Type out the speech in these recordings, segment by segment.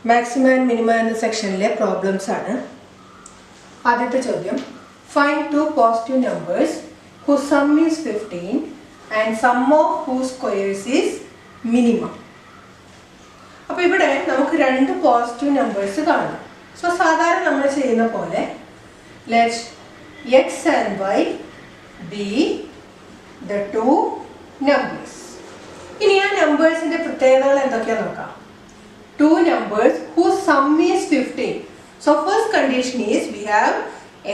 Maxima and minima in the section problems are. ആദ്യത്തെ ചോദ്യം find two positive numbers whose sum is 15 and sum of whose squares is minimum. അപ്പോൾ ഇവിടെ നമുക്ക് രണ്ട് positive numbers കാണാം. So സാധാരണ നമ്മൾ ചെയ്യുന്ന പോലെ let x and y be the two numbers. ഇനി ആ നമ്പേഴ്സിന്റെ പ്രത്യേകതകൾ എന്തൊക്കെയാണെന്ന് നോക്കാം. Two numbers whose sum is 15. So first condition is we have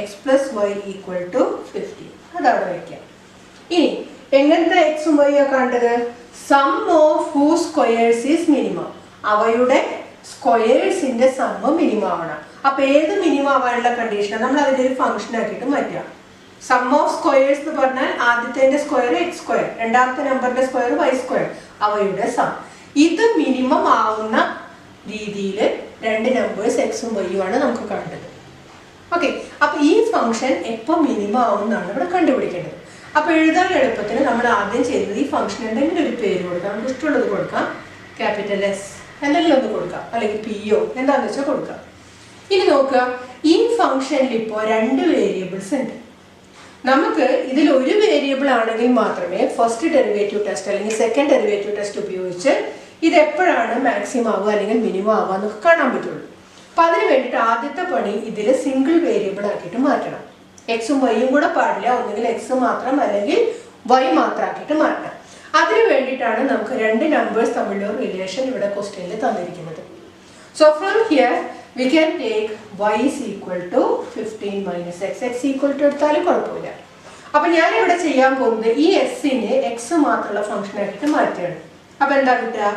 x plus y equal to 15. അതാണ് വയ്ക്കുക. ഇനി എങ്ങനത്തെ എക്സും വൈ ഒക്കെ കണ്ടത് sum of whose squares is minimum. അവയുടെ സ്ക്വയേഴ്സിന്റെ സമ്മ് മിനിമം ആവണം. അപ്പൊ ഏത് മിനിമം ആവാനുള്ള കണ്ടീഷനാണ് നമ്മൾ അതിന്റെ ഒരു ഫംഗ്ഷൻ ആക്കിയിട്ട് മാറ്റുക. സം ഓഫ് സ്ക്വയേഴ്സ് എന്ന് പറഞ്ഞാൽ ആദ്യത്തെ സ്ക്വയർ എക്സ് സ്ക്വയർ, രണ്ടാമത്തെ നമ്പറിന്റെ സ്ക്വയർ വൈ സ്ക്വയർ, അവയുടെ സം. ഇത് മിനിമം ആവുന്ന രീതിയിൽ രണ്ട് നമ്പേഴ്സ് എക്സും വൈയും ആണ് നമുക്ക് കണ്ടത്. ഓക്കെ, അപ്പൊ ഈ ഫംഗ്ഷൻ എപ്പോൾ മിനിമം ആവുമെന്നാണ് ഇവിടെ കണ്ടുപിടിക്കേണ്ടത്. അപ്പൊ എഴുതാൻ എളുപ്പത്തിന് നമ്മൾ ആദ്യം ചെയ്യുന്നത് ഈ ഫംഗ്ഷൻ എന്തെങ്കിലും ഒരു പേര് കൊടുക്കാം, നമുക്ക് ഇഷ്ടമുള്ളത് കൊടുക്കാം, ക്യാപിറ്റൽ എസ് എന്തെങ്കിലും ഒന്ന് കൊടുക്കാം, അല്ലെങ്കിൽ പി ഒ എന്താന്ന് വെച്ചാൽ കൊടുക്കാം. ഇനി നോക്കുക, ഈ ഫംഗ്ഷനിൽ ഇപ്പോൾ രണ്ട് വേരിയബിൾസ് ഉണ്ട്. നമുക്ക് ഇതിൽ ഒരു വേരിയബിൾ ആണെങ്കിൽ മാത്രമേ ഫസ്റ്റ് ഡെറിവേറ്റീവ് ടെസ്റ്റ് അല്ലെങ്കിൽ സെക്കൻഡ് ഡെറിവേറ്റീവ് ടെസ്റ്റ് ഉപയോഗിച്ച് ഇത് എപ്പോഴാണ് മാക്സിമം ആവുക അല്ലെങ്കിൽ മിനിമം ആവുക എന്നൊക്കെ കാണാൻ പറ്റുള്ളൂ. അപ്പം അതിന് വേണ്ടിയിട്ട് ആദ്യത്തെ പണി ഇതിൽ സിംഗിൾ വേരിയബിൾ ആക്കിയിട്ട് മാറ്റണം. എക്സും വൈയും കൂടെ പാടില്ല, ഒന്നുകിൽ എക്സ് മാത്രം അല്ലെങ്കിൽ വൈ മാത്രം ആക്കിയിട്ട് മാറ്റണം. അതിന് വേണ്ടിയിട്ടാണ് നമുക്ക് രണ്ട് നമ്പേഴ്സ് തമ്മിലുള്ള റിലേഷൻ ഇവിടെ ക്വസ്റ്റ്യനിൽ തന്നിരിക്കുന്നത്. So from here we can take y is equal to 15 minus x, x equal to എടുത്താലും കുഴപ്പമില്ല. അപ്പം ഞാനിവിടെ ചെയ്യാൻ പോകുന്നത് ഈ എസ്സിനെ എക്സ് മാത്രമുള്ള ഫംഗ്ഷൻ ആക്കിയിട്ട് മാറ്റുകയാണ്. അപ്പം എന്താ കിട്ടുക,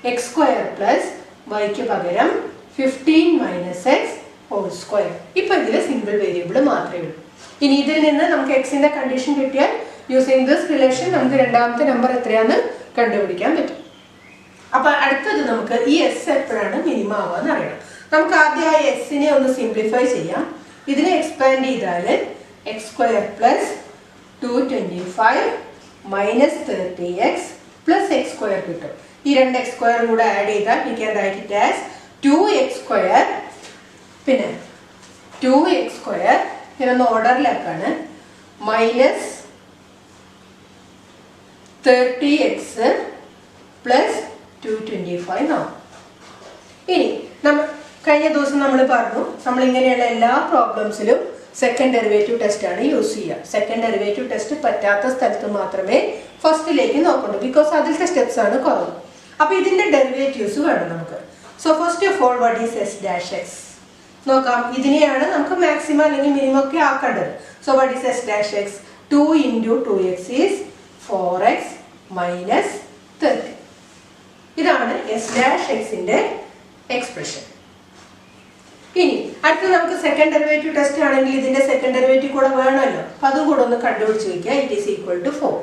എക്സ് സ്ക്വയർ പ്ലസ് വൈക്ക് പകരം 15 മൈനസ് എക്സ് ഹോൾ സ്ക്വയർ. ഇപ്പം ഇതിൽ സിംഗിൾ വേരിയബിൾ മാത്രമേ ഉള്ളൂ. ഇനി ഇതിൽ നിന്ന് നമുക്ക് എക്സിന്റെ കണ്ടീഷൻ കിട്ടിയാൽ യൂസിങ് ദിസ് റിലേഷൻ നമുക്ക് രണ്ടാമത്തെ നമ്പർ എത്രയാണെന്ന് കണ്ടുപിടിക്കാൻ പറ്റും. അപ്പം അടുത്തത് നമുക്ക് ഈ എസ് എപ്പോഴാണ് മിനിമം ആവാന്ന് അറിയണം. നമുക്ക് ആദ്യം ആ എസ്സിനെ ഒന്ന് സിംപ്ലിഫൈ ചെയ്യാം. ഇതിനെ എക്സ്പാൻഡ് ചെയ്താൽ X square plus 225 minus 30x plus X square കിട്ടും. ഈ രണ്ട് എക്സ് സ്ക്വയറും കൂടെ ആഡ് ചെയ്താൽ we can write it as 2x square പിന്നെ 2x സ്ക്വയർ ഇതൊന്ന് ഓർഡറിലാക്കാണ് മൈനസ് 30x പ്ലസ് 225 ആവും. ഇനി കഴിഞ്ഞ ദിവസം നമ്മൾ പറഞ്ഞു നമ്മൾ ഇങ്ങനെയുള്ള എല്ലാ പ്രോബ്ലംസിലും സെക്കൻഡ് ഡെറിവേറ്റീവ് ടെസ്റ്റ് ആണ് യൂസ് ചെയ്യുക. സെക്കൻഡ് ഡെറിവേറ്റീവ് ടെസ്റ്റ് പറ്റാത്ത സ്ഥലത്ത് മാത്രമേ ഫസ്റ്റിലേക്ക് നോക്കണ്ടു, ബിക്കോസ് അതിലത്തെ സ്റ്റെപ്സ് ആണ് കുറവ്. അപ്പൊ ഇതിന്റെ ഡെറിവേറ്റീവ്സ് വേണം നമുക്ക്. So first of all what is S dash X നോക്കാം. ഇതിനെയാണ് നമുക്ക് മാക്സിമം അല്ലെങ്കിൽ മിനിമം ഒക്കെ ആക്കേണ്ടത്. So what is S dash X, 2 into 2x is 4x minus 30. ഇതാണ് എസ് ഡാഷ് എക്സിന്റെ എക്സ്പ്രഷൻ. ഇനി അടുത്ത നമുക്ക് സെക്കൻഡ് ഡെറിവേറ്റീവ് ടെസ്റ്റ് ആണെങ്കിൽ ഇതിന്റെ സെക്കൻഡ് ഡെറിവേറ്റീവ് കൂടെ വേണമല്ലോ, അപ്പൊ അതും കൂടെ ഒന്ന് കണ്ടുപിടിച്ച് വയ്ക്കുക. It is equal to 4.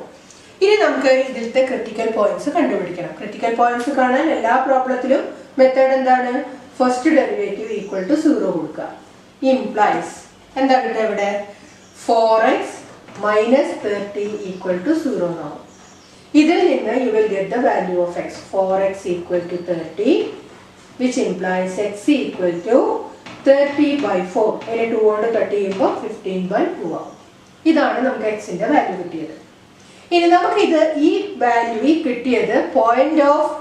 ഇനി നമുക്ക് ഇതിലത്തെ ക്രിട്ടിക്കൽ പോയിന്റ്സ് കണ്ടുപിടിക്കണം. ക്രിട്ടിക്കൽ പോയിന്റ്സ് കാണാൻ എല്ലാ പ്രോബ്ലത്തിലും മെത്തേഡ് എന്താണ്, ഫസ്റ്റ് ഡെറിവേറ്റീവ് ഈക്വൽ ടു 0 കൊടുക്കുക. ഇംപ്ലൈസ് എന്താ കിട്ടുക ഇവിടെ 4x മൈനസ് 30 ഈക്വൽ ടു 0 ആവും. ഇതിൽ നിന്ന് you will get the value of x, 4x equal to 30 which implies x equal to 30 by 4. അതിനെ 2 കൊണ്ട് കട്ട് ചെയ്യുമ്പോൾ 15 by 2 ആവും. ഇതാണ് നമുക്ക് എക്സിന്റെ വാല്യൂ കിട്ടിയത്. ഇനി നമുക്കിത് ഈ വാല്യൂ കിട്ടിയത് പോയിന്റ് ഓഫ്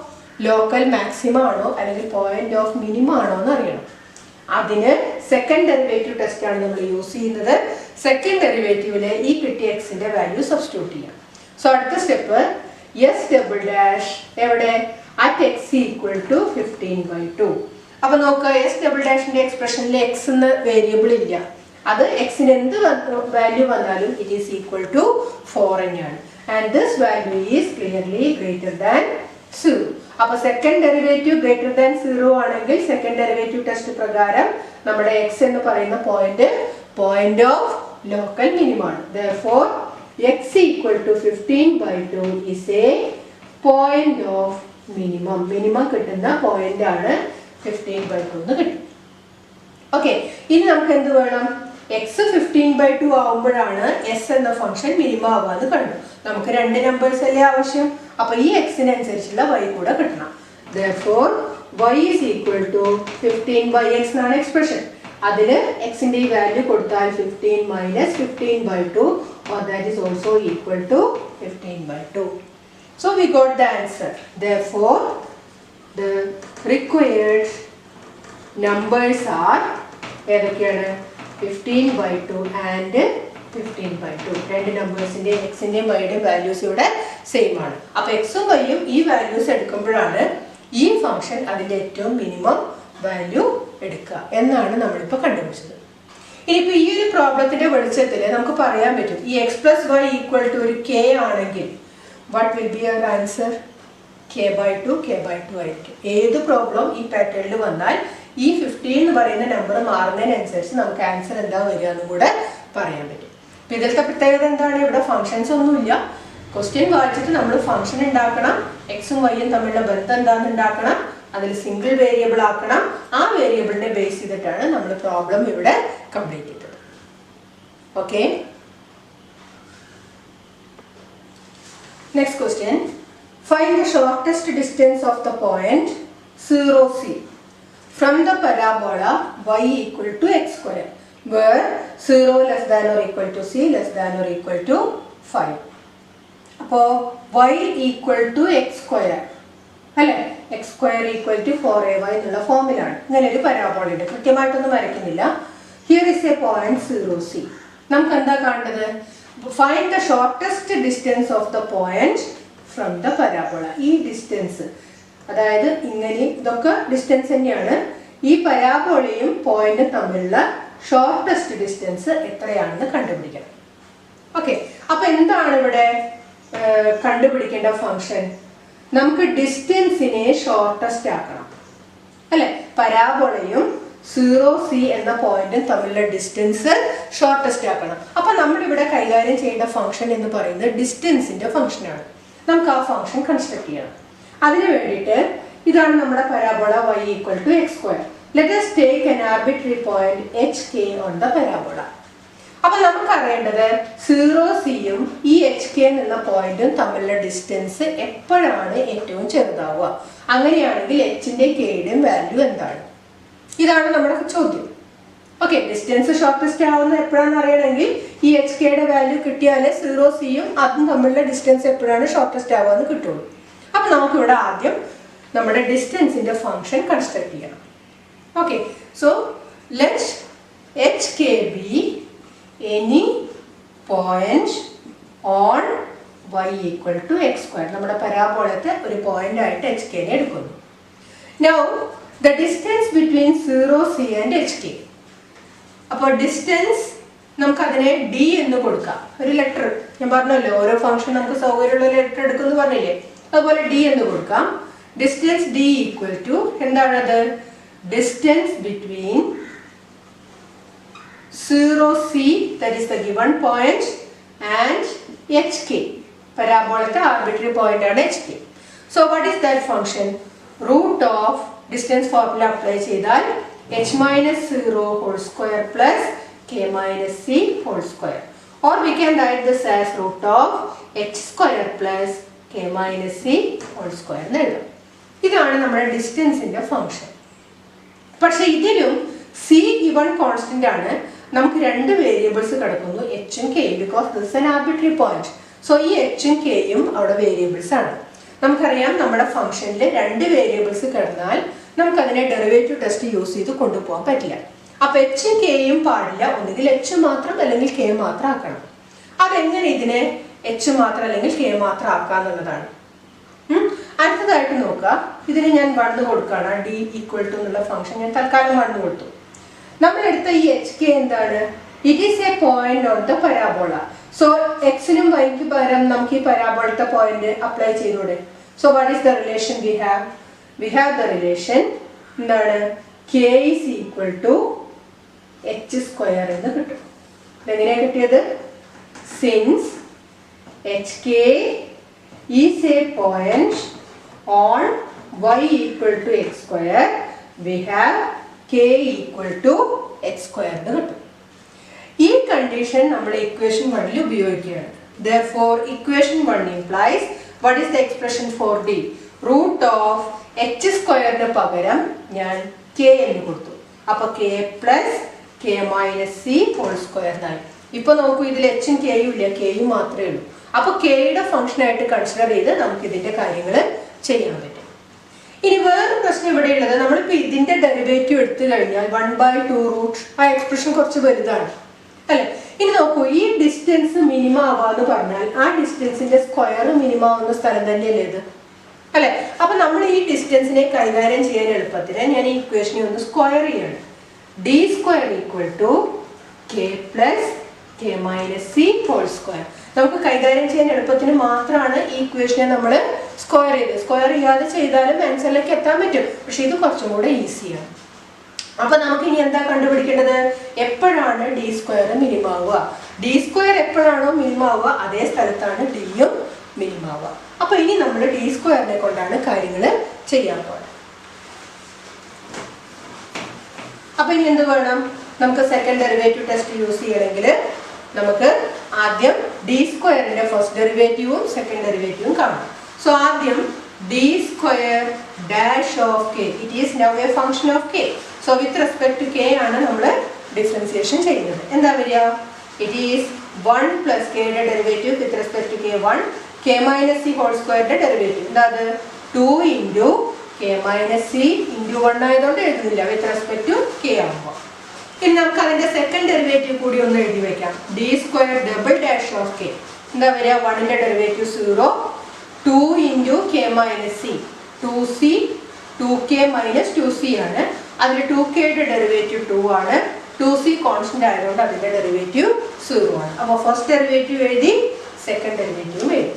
ലോക്കൽ മാക്സിമം ആണോ അല്ലെങ്കിൽ പോയിന്റ് ഓഫ് മിനിമം ആണോ എന്ന് അറിയണം. അതിന് സെക്കൻഡ് ഡെറിവേറ്റീവ് ടെസ്റ്റ് ആണ് നമ്മൾ യൂസ് ചെയ്യുന്നത്. സെക്കൻഡ് ഡെറിവേറ്റീവില് ഈ കിട്ടിയ എക്സിന്റെ വാല്യൂ സബ്സ്റ്റിറ്റ്യൂട്ട് ചെയ്യാം. സോ അടുത്ത സ്റ്റെപ്പ് എസ് ഡബിൾ ഡാഷ് എവിടെ at x equal to 15 by 2. അപ്പൊ നോക്കുക, എസ് ഡബിൾ ഡാഷിന്റെ എക്സ്പ്രഷനിൽ എക്സ് എന്ന വേരിയബിൾ ഇല്ല. അത് എക്സിന് എന്ത് വാല്യൂ വന്നാലും ഇറ്റ് ഈസ് ഈക്വൽ ടു 4 തന്നെയാണ്. And this value is clearly greater than 0. അപ്പൊ സെക്കൻഡ് ഡെറിവേറ്റീവ് ഗ്രേറ്റർ ദാൻ 0 ആണെങ്കിൽ സെക്കൻഡ് ഡെറിവേറ്റീവ് ടെസ്റ്റ് പ്രകാരം നമ്മുടെ എക്സ് എന്ന് പറയുന്ന പോയിന്റ് ഓഫ് ലോക്കൽ മിനിമം ആണ്. Therefore x equal to 15 by 2 is a point of minimum കിട്ടുന്ന point ആണ് 15 by 2 എന്ന് കിട്ടും. ഓക്കെ, ഇനി നമുക്ക് എന്ത് വേണം, എക്സ് 15 by 2 ആവുമ്പോഴാണ് എസ് എന്ന ഫംഗ്ഷൻ മിനിമം ആവാന്ന് കണ്ടു. നമുക്ക് രണ്ട് നമ്പേഴ്സ് അല്ലേ ആവശ്യം, അപ്പൊ ഈ എക്സിനനുസരിച്ചുള്ള വൈ കൂടെ കിട്ടണം. Therefore y is equal to 15 by x എന്നാണ് എക്സ്പ്രഷൻ. അതിൽ എക്സിന്റെ ഈ വാല്യൂ കൊടുത്താൽ 15 minus 15 by 2 or that is also equal to 15 by 2. So we got the answer. Therefore, the required numbers are ഏതൊക്കെയാണ് 15 by 2 and 15 by 2. രണ്ട് നമ്പേഴ്സിന്റെ എക്സിന്റെയും വൈയുടെയും values ഇവിടെ same ആണ്. അപ്പൊ എക്സും വൈയും ഈ വാല്യൂസ് എടുക്കുമ്പോഴാണ് ഈ ഫംഗ്ഷൻ അതിന്റെ ഏറ്റവും മിനിമം വാല്യൂ എടുക്കുക എന്നാണ് നമ്മളിപ്പോൾ കണ്ടുപിടിച്ചത്. ഇനിയിപ്പോൾ ഈ ഒരു പ്രോബ്ലത്തിന്റെ വെളിച്ചത്തിൽ നമുക്ക് പറയാൻ പറ്റും ഈ X plus Y equal to ഒരു കെ ആണെങ്കിൽ what will be our answer? k/2 ആയിരിക്കും. ഏത് പ്രോബ്ലം ഈ പാറ്റേണിൽ വന്നാൽ ഈ 15 എന്ന് പറയുന്ന നമ്പർ മാറുന്നതിനനുസരിച്ച് നമുക്ക് ആൻസർ എന്താ വരിക എന്നും കൂടെ പറയാൻ പറ്റും. അപ്പൊ ഇതിലത്തെ പ്രത്യേകത എന്താണ്? ഇവിടെ ഫംഗ്ഷൻസ് ഒന്നുമില്ല. ക്വസ്റ്റ്യൻ വായിച്ചിട്ട് നമ്മൾ ഫംഗ്ഷൻ ഉണ്ടാക്കണം, എക്സും വൈയും തമ്മിലുള്ള ബന്ധം എന്താണെന്ന് ഉണ്ടാക്കണം, അതിൽ സിംഗിൾ വേരിയബിൾ ആക്കണം, ആ വേരിയബിളിനെ ബേസ് ചെയ്തിട്ടാണ് നമ്മൾ പ്രോബ്ലം ഇവിടെ കംപ്ലീറ്റ് ചെയ്തത്. Okay, next question. Find the shortest distance of the point 0C from the parabola y equal to x square where 0 less than or equal to c less than or equal to 5. അപ്പോൾ y equal to x square അല്ലേ, x square equal to 4ay എന്നുള്ള ഫോമിലാണ്. ഇങ്ങനെ ഒരു parabola ഉണ്ട്, കൃത്യമായിട്ടൊന്നും വരയ്ക്കുന്നില്ല. Here is a point 0C. നമുക്ക് എന്താ കാണേണ്ടത്? Find the shortest distance of the point from the parabola. ഈ ഡിസ്റ്റൻസ്, അതായത് ഇങ്ങനെ ഇതൊക്കെ ഡിസ്റ്റൻസ് തന്നെയാണ്. ഈ പരാബോളയും പോയിന്റും തമ്മിലുള്ള ഷോർട്ടസ്റ്റ് ഡിസ്റ്റൻസ് എത്രയാണെന്ന് കണ്ടുപിടിക്കണം. ഓക്കെ, അപ്പൊ എന്താണ് ഇവിടെ കണ്ടുപിടിക്കേണ്ട ഫംഗ്ഷൻ? നമുക്ക് ഡിസ്റ്റൻസിനെ ഷോർട്ടസ്റ്റ് ആക്കണം അല്ലെ. പരാബോളയും 0C എന്ന പോയിന്റും തമ്മിലുള്ള ഡിസ്റ്റൻസ് ഷോർട്ടസ്റ്റ് ആക്കണം. അപ്പൊ നമ്മളിവിടെ കൈകാര്യം ചെയ്യേണ്ട ഫംഗ്ഷൻ എന്ന് പറയുന്നത് ഡിസ്റ്റൻസിന്റെ ഫംഗ്ഷനാണ്. നമുക്ക് ആ ഫംഗ്ഷൻ കൺസ്ട്രക്ട് ചെയ്യണം. അതിനു വേണ്ടിയിട്ട് ഇതാണ് നമ്മുടെ parabola y equal to x square. Let us take an arbitrary point hk on the parabola. അപ്പൊ നമുക്ക് അറിയേണ്ടത് 0C-യും ഈ hk എന്നുള്ള പോയിന്റും തമ്മിലുള്ള ഡിസ്റ്റൻസ് എപ്പോഴാണ് ഏറ്റവും ചെറുതാവുക, അങ്ങനെയാണെങ്കിൽ hന്റെ kയുടെയും വാല്യൂ എന്താണ്? ഇതാണ് നമ്മുടെ ചോദ്യം. ഓക്കെ, ഡിസ്റ്റൻസ് ഷോർട്ടസ്റ്റ് ആവുന്ന എപ്പോഴാണെന്ന് അറിയണമെങ്കിൽ ഈ എച്ച് കെയുടെ വാല്യൂ കിട്ടിയാലേ 0C-യും അതും തമ്മിലുള്ള ഡിസ്റ്റൻസ് എപ്പോഴാണ് ഷോർട്ടസ്റ്റ് ആവുക കിട്ടുള്ളൂ. അപ്പൊ നമുക്കിവിടെ ആദ്യം നമ്മുടെ ഡിസ്റ്റൻസിന്റെ ഫംഗ്ഷൻ കൺസ്ട്രക്ട് ചെയ്യണം. Okay, so let H K B any point on y equal to x square. നമ്മുടെ പരാബോളത്തെ ഒരു പോയിന്റ് ആയിട്ട് എച്ച് കെനെ എടുക്കുന്നു. Now the distance between 0C and H K. അപ്പോൾ ഡിസ്റ്റൻസ് നമുക്ക് അതിനെ ഡി എന്ന് കൊടുക്കാം, ഒരു ലെറ്റർ. ഞാൻ പറഞ്ഞല്ലോ ഓരോ ഫംഗ്ഷൻ നമുക്ക് സൗകര്യമുള്ള ലെറ്റർ എടുക്കുമെന്ന് പറഞ്ഞില്ലേ, അതുപോലെ ഡി എന്ന് കൊടുക്കാം. ഡിസ്റ്റൻസ് ഡി ഈക്വൽ ടു എന്താണത്? Distance between 0C that is the given point and hk. പരാബോളത്തെ ആർബിട്രറി പോയിന്റ് ആണ് hk. So what is that function? Root of distance formula apply ചെയ്താൽ h minus 0 whole square plus k minus c whole square, or we can write this as root of h square plus k minus c whole square എന്ന് എഴുതാം. ഇതാണ് നമ്മുടെ ഡിസ്റ്റൻസിന്റെ function. പക്ഷെ ഇതിലും c given constant ആണ്. നമുക്ക് രണ്ട് വേരിയബിൾസ് കിടക്കുന്നു, എച്ചും കെയും, because this is an arbitrary point. So ഈ എച്ചും കെയും അവിടെ വേരിയബിൾസ് ആണ്. നമുക്കറിയാം നമ്മുടെ ഫംഗ്ഷനിൽ രണ്ട് വേരിയബിൾസ് കിടന്നാൽ നമുക്കതിനെ ഡെറിവേറ്റീവ് ടെസ്റ്റ് യൂസ് ചെയ്ത് കൊണ്ടുപോകാൻ പറ്റില്ല. അപ്പൊ എച്ചും കെയും പാടില്ല, ഒന്നുകിൽ എച്ച് മാത്രം അല്ലെങ്കിൽ കെ മാത്രം ആക്കണം. അതെങ്ങനെ ഇതിനെ എച്ച് മാത്രം അല്ലെങ്കിൽ കെ മാത്രം ആക്കാന്നുള്ളതാണ്. അടുത്തതായിട്ട് നോക്കുക, ഇതിന് ഞാൻ 1 കൊടുക്കുകയാണ്. ഡി ഈക്വൽ ടു എന്നുള്ള ഫംഗ്ഷൻ ഞാൻ തൽക്കാലം 1 കൊടുത്തു. നമ്മളെടുത്ത ഈ എച്ച് കെ എന്താണ്? It is a point on the parabola. So എക്സിനും വൈക്ക് പകരം നമുക്ക് ഈ പരാബോളത്തെ പോയിന്റ് അപ്ലൈ ചെയ്തൂടെ? So what is the relation we have? We have the relation എന്താണ്? k is equal to h square എന്ന് കിട്ടും. ഇതെങ്ങനെയാണ് കിട്ടിയത്? Since hk is a point on y equal to x square, we have k equal to h square എന്ന് കിട്ടും. ഈ condition നമ്മൾ equation 1 ഉപയോഗിക്കുകയാണ്. Therefore equation 1 implies what is the expression for d? Root of h സ്ക്വയറിന് പകരം ഞാൻ k എന്ന് കൊടുത്തു. അപ്പൊ k plus K minus C whole സ്ക്വയറിനായി. ഇപ്പൊ നോക്കൂ, ഇതിൽ എച്ചും കെയും ഇല്ല, കെയും മാത്രമേ ഉള്ളൂ. അപ്പൊ കെയുടെ ഫംഗ്ഷൻ ആയിട്ട് കൺസിഡർ ചെയ്ത് നമുക്ക് ഇതിന്റെ കാര്യങ്ങൾ ചെയ്യാൻ പറ്റും. ഇനി വേറൊരു പ്രശ്നം ഇവിടെ ഉള്ളത്, നമ്മളിപ്പോ ഇതിന്റെ ഡെറിവേറ്റീവ് എടുത്തു കഴിഞ്ഞാൽ 1/2 റൂട്ട് ആ എക്സ്പ്രഷൻ കുറച്ച് വലുതാണ് അല്ലെ. ഇനി നോക്കൂ, ഈ ഡിസ്റ്റൻസ് മിനിമം ആവാന്ന് പറഞ്ഞാൽ ആ ഡിസ്റ്റൻസിന്റെ സ്ക്വയർ മിനിമം ആവുന്ന സ്ഥലം തന്നെയല്ലേ ഇത് അല്ലെ. അപ്പൊ നമ്മൾ ഈ ഡിസ്റ്റൻസിനെ കൈകാര്യം ചെയ്യാൻ എളുപ്പത്തിന് ഞാൻ ഈ ഇക്വേഷനെ ഒന്ന് സ്ക്വയർ ചെയ്യാണ്. D square equal to K plus K minus C whole square. നമുക്ക് കൈകാര്യം ചെയ്യാൻ എളുപ്പത്തിന് മാത്രമാണ് ഈ ഇക്വേഷനെ നമ്മൾ സ്ക്വയർ ചെയ്ത്. സ്ക്വയർ ചെയ്യാതെ ചെയ്താലും ആൻസറിലേക്ക് എത്താൻ പറ്റും, പക്ഷെ ഇത് കുറച്ചും കൂടെ ഈസിയാണ്. അപ്പൊ നമുക്ക് ഇനി എന്താ കണ്ടുപിടിക്കേണ്ടത്? എപ്പോഴാണ് ഡി സ്ക്വയർ മിനിമം ആവുക? ഡി സ്ക്വയർ എപ്പോഴാണോ മിനിമം ആവുക അതേ സ്ഥലത്താണ് ഡിയും മിനിമം ആവുക. അപ്പൊ ഇനി നമ്മൾ ഡി സ്ക്വയറിനെ കൊണ്ടാണ് കാര്യങ്ങൾ ചെയ്യാൻ പോകുന്നത്. അപ്പൊ ഇനി എന്ത് വേണം? നമുക്ക് സെക്കൻഡ് ഡെറിവേറ്റീവ് ടെസ്റ്റ് യൂസ് ചെയ്യണമെങ്കിൽ നമുക്ക് ആദ്യം ഡി സ്ക്വയറിന്റെ ഫസ്റ്റ് ഡെറിവേറ്റീവും സെക്കൻഡ് ഡെറിവേറ്റീവും കാണാം. സോ ആദ്യം D square dash of K, it is now a function of K. So with respect to K ആണ് നമ്മൾ ഡിഫറൻസിയേഷൻ ചെയ്യുന്നത്. എന്താ വരിക? ഇറ്റ് ഈസ് 1 പ്ലസ് കെയുടെ derivative with respect to K 1, K minus C whole സ്ക്വയറിന്റെ derivative എന്താ? 2 into K minus C into 1 ആയതുകൊണ്ട് എഴുതുന്നില്ല, വിത്ത് റെസ്പെക്ട് ടു കെ ആകുമ്പോൾ. ഇനി നമുക്ക് അതിന്റെ സെക്കൻഡ് ഡെറിവേറ്റീവ് കൂടി ഒന്ന് എഴുതി വെക്കാം. D square double dash of k എന്താ വരിക? 1ന്റെ derivative 0, 2 into K minus c 2c, 2k minus 2c ആണ്. അതിൽ 2kയുടെ ഡെറിവേറ്റീവ് 2 ആണ്. 2c കോൺസ്റ്റന്റ് ആയതുകൊണ്ട് അതിന്റെ ഡെറിവേറ്റീവ് 0 ആണ്. അപ്പോൾ ഫസ്റ്റ് ഡെറിവേറ്റീവ് എഴുതി, സെക്കൻഡ് ഡെറിവേറ്റീവും എഴുതി.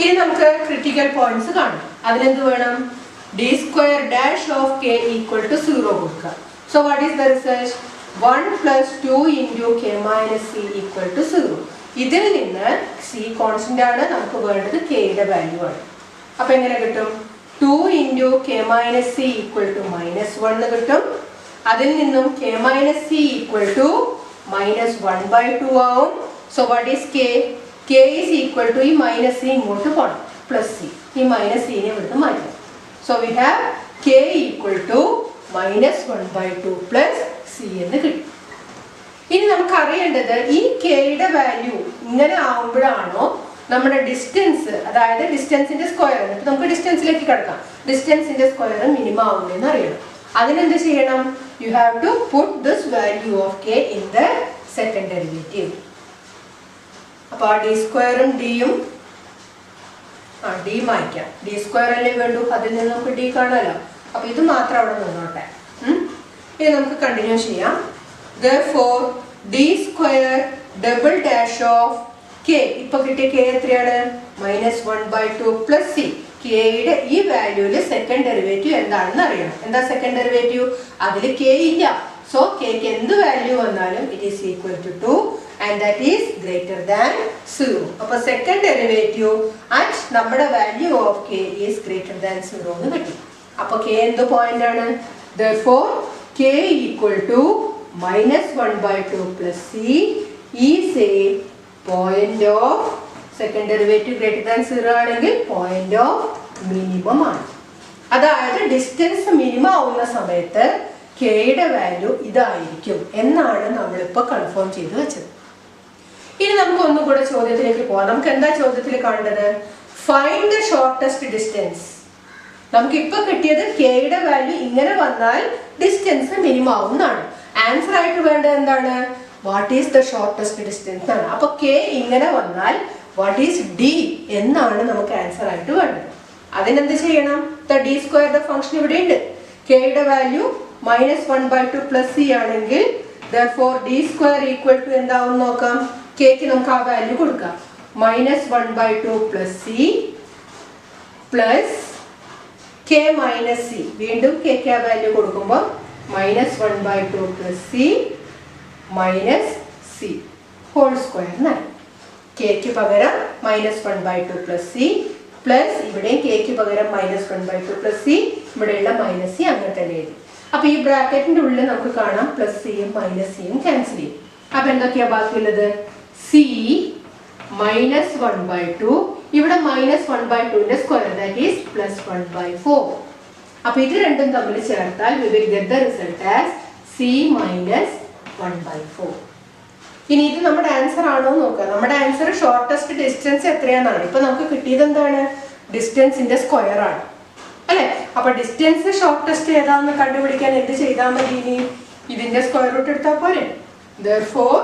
ഇനി നമുക്ക് ക്രിട്ടിക്കൽ പോയിന്റ്സ് കാണാം. അതിനെന്ത് വേണം? D square dash of K equal to 0 കൊടുക്കുക. So what is the result? 1 plus 2 into k minus c equal to 0. ഇതിൽ നിന്ന് c കോൺസ്റ്റന്റ് ആണ്, നമുക്ക് വേണ്ടത് k യുടെ വാല്യൂ ആണ്. അപ്പൊ എങ്ങനെ കിട്ടും? 2 into k minus c equal to -1 കിട്ടും. അതിൽ നിന്നും k minus c equal to -1/2 ആവും. So what is k? k is equal to ഈ മൈനസ് c ഇങ്ങോട്ട് പോകണം, പ്ലസ് c. ഈ മൈനസ് c നെ ഇവിടുന്ന് മാറ്റാം. So we have k equal to -1/2 plus C എന്ന് കിട്ടും. ഇനി നമുക്ക് അറിയേണ്ടത് ഈ കെയുടെ വാല്യൂ ഇങ്ങനെ ആവുമ്പോഴാണോ നമ്മുടെ ഡിസ്റ്റൻസ്, അതായത് ഡിസ്റ്റൻസിന്റെ സ്ക്വയർ, എന്നിട്ട് നമുക്ക് ഡിസ്റ്റൻസിലേക്ക് കിടക്കാം, ഡിസ്റ്റൻസിന്റെ സ്ക്വയർ മിനിമം ആവുന്നതെന്ന് അറിയണം. അതിനെന്ത് ചെയ്യണം? You have to put this value of K in the second derivative. അപ്പൊ ആ ഡി സ്ക്വയറും ഡിയും ഡി മായ്ക്കാം. ഡി സ്ക്വയർ അല്ലേ വേണ്ടു, അതിൽ നിന്ന് നമുക്ക് ഡി കാണാലോ. അപ്പൊ ഇത് മാത്രം അവിടെ നിന്നോട്ടെ. ഇനി നമുക്ക് കണ്ടിന്യൂ ചെയ്യാം. Therefore d square double dash of K, ഇപ്പൊ കിട്ടിയ കെ എത്രയാണ്? -1/2 പ്ലസ് സി. കെയുടെ ഈ വാല്യൂല് സെക്കൻഡ് ഡെറിവേറ്റീവ് എന്താണെന്ന് അറിയണം. എന്താ സെക്കൻഡ് ഡെറിവേറ്റീവ്? അതിൽ കെ ഇല്ല. സോ കെക്ക് എന്ത് വാല്യൂ വന്നാലും it is equal to 2 and that is greater than 0. അപ്പൊ സെക്കൻഡ് ഡെറിവേറ്റീവ് അറ്റ് നമ്മുടെ value of K is greater than 0 എന്ന് കിട്ടി. അപ്പൊ k എന്ത് പോയിന്റ് ആണ്? Therefore k equal to -1/2 plus c is a point of second derivative greater than 0 ആണെങ്കിൽ point of minimum ആണ്. അതായത് ഡിസ്റ്റൻസ് മിനിമം ആവുന്ന സമയത്ത് k യുടെ വാല്യൂ ഇതായിരിക്കും എന്നാണ് നമ്മളിപ്പോൾ കൺഫേം ചെയ്ത് വെച്ചത്. ഇനി നമുക്ക് ഒന്നും കൂടെ ചോദ്യത്തിലേക്ക് പോവാം. നമുക്ക് എന്താ ചോദ്യത്തിൽ കാണേണ്ടത്? Find the shortest distance. നമുക്ക് ഇപ്പൊ കിട്ടിയത് കെയുടെ വാല്യൂ ഇങ്ങനെ വന്നാൽ ഡിസ്റ്റൻസ് മിനിമം ആവുന്നതാണ്. ആൻസർ ആയിട്ട് വേണ്ടത് എന്താണ്? What is the shortest distance ആണ്. അപ്പൊ കെ ഇങ്ങനെ വന്നാൽ വാട്ട് ഈസ് ഡി എന്നാണ് നമുക്ക് ആൻസർ ആയിട്ട് വേണ്ടത്. അതിനെന്ത് ചെയ്യണം? ദ ഡി സ്ക്വയറുടെ ഫംഗ്ഷൻ ഇവിടെ ഉണ്ട്. കെയുടെ വാല്യൂ -1/2 പ്ലസ് സി ആണെങ്കിൽ therefore d square equal to എന്താവും നോക്കാം. കെക്ക് നമുക്ക് ആ വാല്യൂ കൊടുക്കാം. -1/2 plus C plus K minus C. വീണ്ടും കെക്ക് ആ വാല്യൂ കൊടുക്കുമ്പോൾ -1/2 plus C minus C whole square എന്നാണ്. കെക്ക് പകരം -1/2 പ്ലസ് സി പ്ലസ് ഇവിടെ കെക്ക് പകരം -1/2 പ്ലസ് സി, ഇവിടെയുള്ള മൈനസ് സി അങ്ങനെ തന്നെ എഴുതി. അപ്പൊ ഈ ബ്രാക്കറ്റിന്റെ ഉള്ളിൽ നമുക്ക് കാണാം പ്ലസ് സിയും മൈനസ് സിയും ക്യാൻസൽ ചെയ്യും. അപ്പൊ എന്തൊക്കെയാ ബാക്കിയുള്ളത്? സി -1/2, ഇവിടെ -1/2ന്റെ സ്ക്വയർ ദാറ്റ് ഈസ് +1/4 അപ്പോൾ ഇത് രണ്ടും തമ്മിൽ ചേർത്താൽ we will get the result as c minus 1/4. ഇനി ഇത് നമ്മുടെ ആൻസർ ആണോ നോക്കുക. നമ്മുടെ ആൻസർ ഷോർട്ടസ്റ്റ് ഡിസ്റ്റൻസ് എത്രയാണെന്നാണ്. ഇപ്പൊ നമുക്ക് കിട്ടിയത് എന്താണ്? ഡിസ്റ്റൻസിന്റെ സ്ക്വയർ ആണ് അല്ലെ. അപ്പൊ ഡിസ്റ്റൻസ് ഷോർട്ടസ്റ്റ് ഏതാണെന്ന് കണ്ടുപിടിക്കാൻ എന്ത് ചെയ്താൽ മതി? ഇനി ഇതിന്റെ സ്ക്വയർ റൂട്ട് എടുത്താൽ പോരെ. therefore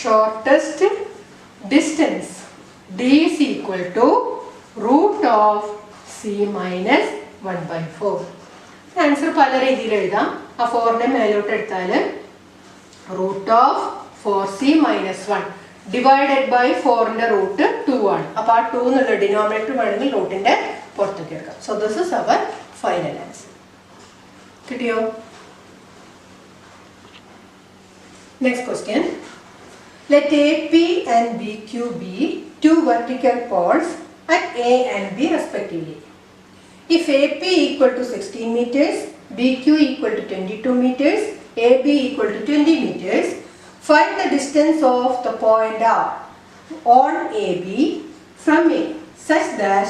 shortest distance d is equal to root of c minus 1/4. Answer പല രീതിയിൽ എഴുതാം. ആ 4നെ മേലോട്ട് എടുത്താൽ root of 4c minus 1 divided by 4ന്റെ root 2 ആണ്. അപ്പോൾ ആ 2 എന്നുള്ള ഡിനോമിനേറ്റർ വേണമെങ്കിൽ റൂട്ടിന്റെ പുറത്തേക്ക് എടുക്കാം. So this is our final answer. കിട്ടിയോ? Next question. Let AP and BQ be two vertical poles at A and B respectively. If AP equal to 16 meters, BQ equal to 22 meters, AB equal to 20 meters, find the distance of the point R on AB from A such that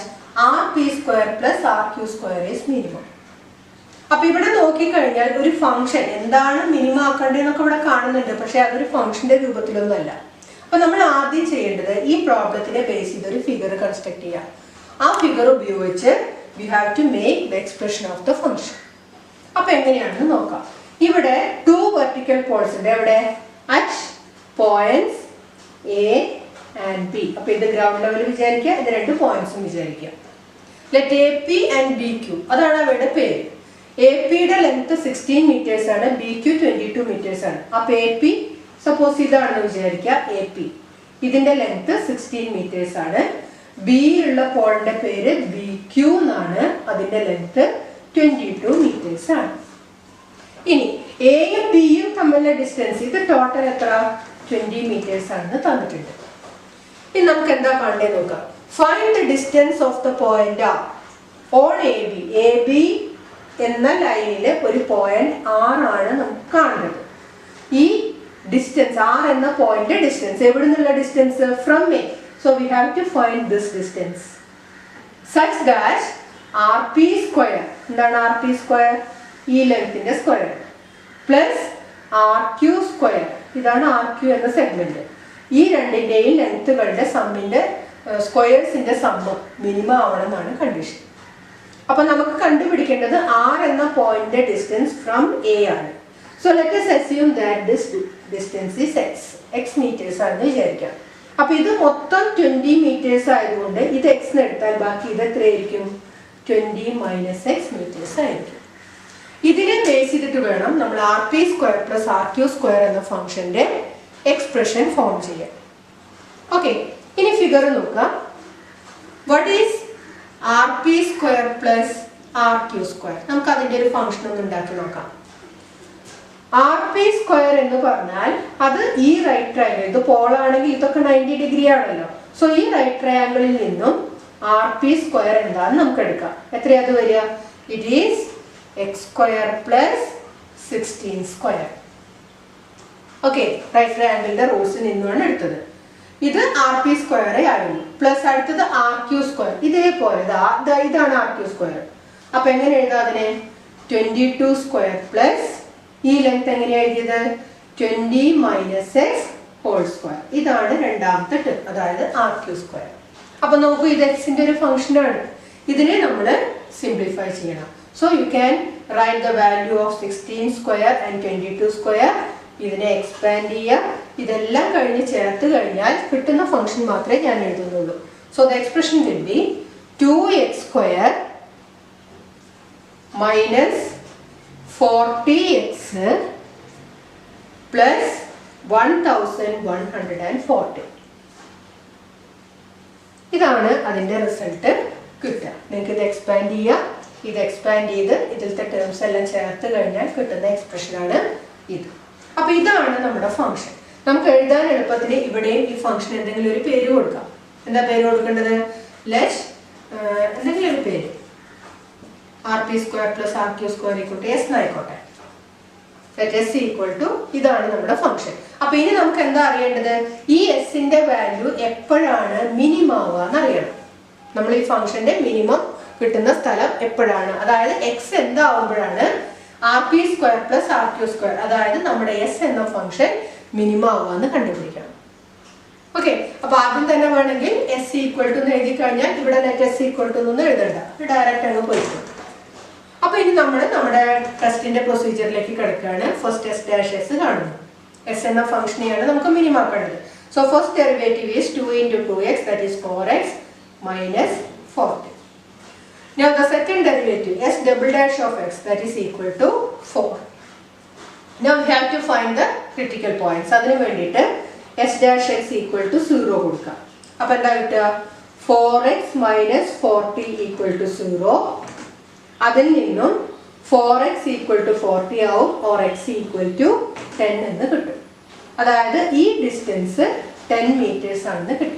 RP square plus RQ square is minimum. അപ്പോൾ ഇവിടെ നോക്കിക്കഴിഞ്ഞാൽ ഒരു function എന്താണ് minimum ആക്കേണ്ടതെന്നൊക്കെ ഇവിടെ കാണുന്നുണ്ട്. പക്ഷെ അതൊരു ഫംഗ്ഷന്റെ രൂപത്തിലൊന്നുമല്ല. അപ്പോൾ നമ്മൾ ആദ്യം ചെയ്യേണ്ടത് ഈ പ്രോബ്ലത്തിനെ ബേസ് ചെയ്ത് ഒരു ഫിഗർ കൺസ്ട്രക്ട് ചെയ്യാം. ആ ഫിഗർ ഉപയോഗിച്ച് we have to make the expression of the function. അപ്പോൾ എങ്ങനെയാണെന്ന് നോക്കാം. ഇവിടെ 2 vertical poles ഉണ്ട്. എവിടെ? at points A and B. അപ്പോൾ ഇത് ഗ്രൗണ്ട് ലെവൽ വിചാരിക്കുക, ഇത് രണ്ട് പോയിന്റ്സും വിചാരിക്കുക. ലെറ്റ് AP and BQ അതാണ് അവരുടെ പേര്. APയുടെ ലെങ്ത് 16 meters ആണ്, BQ 22 meters ആണ്. അപ്പോൾ AP സപ്പോസ് ഇതാണെന്ന് വിചാരിക്കുക. AP ഇതിന്റെ ലെങ്ത് 16 meters ആണ്. B ഉള്ള പോളിന്റെ പേര് BQ എന്നാണ്, അതിന്റെ ലെങ്ത് 22 meters ആണ്. ഇനി എയും ബിയും തമ്മിലുള്ള ഡിസ്റ്റൻസ് ഇത് ടോട്ടൽ എത്ര? 20 meters ആണെന്ന് തന്നിട്ടുണ്ട്. ഇനി നമുക്ക് എന്താ കാണേണ്ടത് നോക്കാം. Find the distance of the point R on AB. AB എന്ന ലൈനിലെ ഒരു പോയിന്റ് R ആണ് നമുക്ക് കാണുന്നത്. ഈ ഡിസ്റ്റൻസ് R എന്ന പോയിന്റ് ഡിസ്റ്റൻസ് എവിടെ നിന്നുള്ള distance? From A. So we have to find this distance such that RP square. എന്താണ് RP സ്ക്വയർ? ഈ ലെങ്ത്തിന്റെ സ്ക്വയർ പ്ലസ് RQ സ്ക്വയർ. ഇതാണ് RQ എന്ന സെഗ്മെന്റ്. ഈ രണ്ടിന്റെയും ലെങ്ത്തുകളുടെ സമ്മിന്റെ സ്ക്വയേഴ്സിന്റെ സമ്മ് മിനിമം ആവണം എന്നാണ് കണ്ടീഷൻ. അപ്പൊ നമുക്ക് കണ്ടുപിടിക്കേണ്ടത് R എന്ന പോയിന്റ് ഡിസ്റ്റൻസ് ഫ്രം A ആണ്. So let us assume that this distance is x meters ആണെന്ന് വിചാരിക്കാം. അപ്പൊ ഇത് മൊത്തം 20 meters ആയതുകൊണ്ട് ഇത് x എടുത്താൽ ബാക്കി ഇത് എത്രയായിരിക്കും? 20 minus x meters ആയിരിക്കും. ഇതിനെ ബേസ് ചെയ്തിട്ട് വേണം നമ്മൾ RP square plus RQ square എന്ന ഫംഗ്ഷന്റെ എക്സ്പ്രഷൻ ഫോം ചെയ്യാൻ. ഓക്കെ, ഇനി ഫിഗർ നോക്കാം. What is RP square plus RQ square? നമുക്ക് അതിന്റെ ഒരു ഫംഗ്ഷൻ ഒന്ന് ഉണ്ടാക്കി നോക്കാം. RP സ്ക്വയർ എന്ന് പറഞ്ഞാൽ അത് ഈ റൈറ്റ് ട്രയാങ്കിൾ, ഇത് പോളാണെങ്കിൽ ഇതൊക്കെ 90 ഡിഗ്രി ആണല്ലോ. സോ ഈ റൈറ്റ് ട്രയാങ്കിളിൽ നിന്നും RP സ്ക്വയർ എന്താന്ന് നമുക്ക് എടുക്കാം. എത്രയാ അത് വരിക? It is x square plus 16 square. Okay, right ട്രയാങ്കിളിന്റെ റൂട്ട്സിൽ നിന്നുമാണ് എടുത്തത്. ഇത് RP സ്ക്വയർ ആയിരുന്നു. പ്ലസ് അടുത്തത് RQ സ്ക്വയർ. ഇതേപോലെ ഇതാണ് RQ സ്ക്വയർ. അപ്പൊ എങ്ങനെ എഴുതാം അതിനെ? 22 സ്ക്വയർ പ്ലസ് ഈ ലെങ്ത് എങ്ങനെയാ എഴുതിയത്? 20 മൈനസ് എക്സ് ഹോൾ സ്ക്വയർ. ഇതാണ് രണ്ടാമത്തെ ടിപ്പ്, അതായത് RQ സ്ക്വയർ. അപ്പൊ നോക്കൂ, ഇത് എക്സിന്റെ ഒരു ഫംഗ്ഷൻ ആണ്. ഇതിനെ നമ്മൾ സിംപ്ലിഫൈ ചെയ്യണം. So you can write the value of 16 square and 22 square. ഇതിനെ എക്സ്പാൻഡ് ചെയ്യുക. ഇതെല്ലാം കഴിഞ്ഞ് ചേർത്ത് കഴിഞ്ഞാൽ കിട്ടുന്ന ഫംഗ്ഷൻ മാത്രമേ ഞാൻ എഴുതുന്നുള്ളൂ. So the expression will be 2x square minus 40x plus 1140. ഇതാണ് അതിന്റെ റിസൾട്ട് കിട്ടുക. നിങ്ങൾക്ക് ഇത് എക്സ്പാൻഡ് ചെയ്യുക. ഇത് എക്സ്പാൻഡ് ചെയ്ത് ഇതിലത്തെ ടേംസ് എല്ലാം ചേർത്ത് കഴിഞ്ഞാൽ കിട്ടുന്ന എക്സ്പ്രഷനാണ് ഇത്. അപ്പൊ ഇതാണ് നമ്മുടെ ഫംഗ്ഷൻ. നമുക്ക് എഴുതാൻ എളുപ്പത്തിന് ഇവിടെയും ഈ ഫംഗ്ഷൻ എന്തെങ്കിലും ഒരു പേര് കൊടുക്കാം. എന്താ പേര് കൊടുക്കേണ്ടത്? ലെറ്റ് എന്തെങ്കിലും ഒരു പേര്. RP square plus RQ square equal to S എന്നായിക്കോട്ടെ. S ഈക്വൽ ടു ഇതാണ് നമ്മുടെ ഫംഗ്ഷൻ. അപ്പൊ ഇനി നമുക്ക് എന്താ അറിയേണ്ടത്? ഈ എസിന്റെ വാല്യൂ എപ്പോഴാണ് മിനിമം ആവുക എന്നറിയണം. നമ്മൾ ഈ ഫംഗ്ഷന്റെ മിനിമം കിട്ടുന്ന സ്ഥലം എപ്പോഴാണ്, അതായത് എക്സ് എന്താവുമ്പോഴാണ് R P square plus R Q square, അതായത് നമ്മുടെ എസ് എന്ന ഫംഗ്ഷൻ മിനിമം ആവുകയെന്ന് കണ്ടുപിടിക്കണം. ഓക്കെ, അപ്പൊ ആദ്യം തന്നെ വേണമെങ്കിൽ എസ് ഈക്വൽ ടു എന്ന് എഴുതി കഴിഞ്ഞാൽ ഇവിടെ നെറ്റ് എസ് ഈക്വൽ ടു ഒന്നും എഴുതണ്ട, ഡയറക്റ്റ് അങ്ങ് പോയിട്ട്. അപ്പൊ ഇനി നമ്മൾ നമ്മുടെ ടെസ്റ്റിന്റെ പ്രൊസീജിയറിലേക്ക് കിടക്കുകയാണ്. ഫസ്റ്റ് എസ് ഡാഷ് എസ് കാണുന്നു. എസ് എന്ന ഫംഗ്ഷനെയാണ് നമുക്ക് മിനിമം ആക്കേണ്ടത്. So first derivative is 2 into 2x, that is 4x minus 40. Now the second derivative s double dash of x, that is equal to 4. Now we have to find the critical points. അതിനു വേണ്ടിയിട്ട് s dash x equal to 0 കൊടുക്കാം. അപ്പോൾ എന്താ കിട്ടുക? 4x minus 40 equal to 0. അതിൽ നിന്നും 4x equal to 40 ആവും, or x equal to 10 എന്ന് കിട്ടും. അതായത് ഈ ഡിസ്റ്റൻസ് 10 meters ആണെന്ന് കിട്ടും.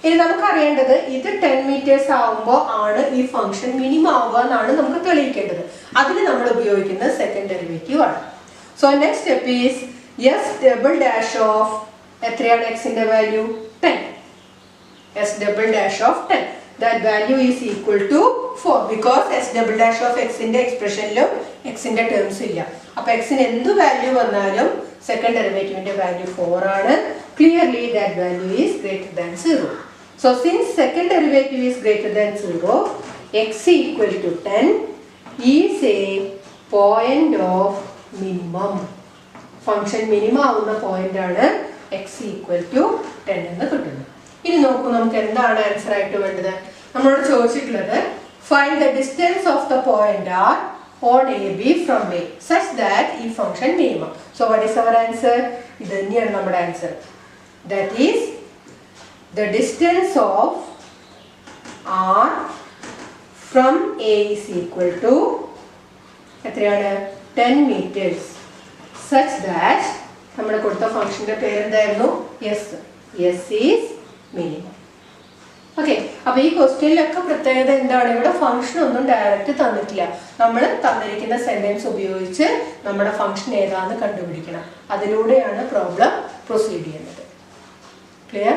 ഇനി നമുക്ക് അറിയേണ്ടത് ഇത് 10 meters ആവുമ്പോൾ ആണ് ഈ ഫംഗ്ഷൻ മിനിമം ആവുക എന്നാണ് നമുക്ക് തെളിയിക്കേണ്ടത്. അതിന് നമ്മൾ ഉപയോഗിക്കുന്നത് സെക്കൻഡ് ഡെറിവേറ്റീവ് ആണ്. So next step is S double dash of എത്രയാണ് എക്സിന്റെ value? 10. S double dash of 10, that value is equal to 4 because s double dash of x ന്റെ എക്സ്പ്രഷനിലും എക്സിന്റെ ടേംസ് ഇല്ല. അപ്പൊ എക്സിന് എന്ത് വാല്യൂ വന്നാലും സെക്കൻഡ് ഡെറിവേറ്റീവിന്റെ വാല്യൂ 4 ആണ്. Clearly that value is greater than 0. So since second derivative is greater than 0, x equal to 10 is a point of minimum. Function minimum ആവുന്ന പോയിന്റ് ആണ് x equal to 10 എന്ന് കിട്ടുന്നത്. ഇനി നോക്കൂ, നമുക്ക് എന്താണ് ആൻസർ ആയിട്ട് വേണ്ടത്? നമ്മളോട് ചോദിച്ചിട്ടുള്ളത് find the distance of the point R on A B from A such that ഈ function minimum. So what is our answer? ഇത് തന്നെയാണ് നമ്മുടെ answer. That is the distance of r from a is equal to എത്രയാണ്? 10 meters such that നമ്മുടെ കൊടുത്ത ഫംഗ്ഷന്റെ പേര് എന്തായിരുന്നു? S. S is minimum. Okay, അപ്പൊ ഈ ക്വസ്റ്റ്യനിലൊക്കെ പ്രത്യേകത എന്താണ്? ഇവിടെ ഫംഗ്ഷൻ ഒന്നും ഡയറക്റ്റ് തന്നിട്ടില്ല. നമ്മൾ തന്നിരിക്കുന്ന സെന്റൻസ് ഉപയോഗിച്ച് നമ്മുടെ ഫംഗ്ഷൻ ഏതാണെന്ന് കണ്ടുപിടിക്കണം. അതിലൂടെയാണ് പ്രോബ്ലം പ്രൊസീഡ് ചെയ്യുന്നത്. ക്ലിയർ?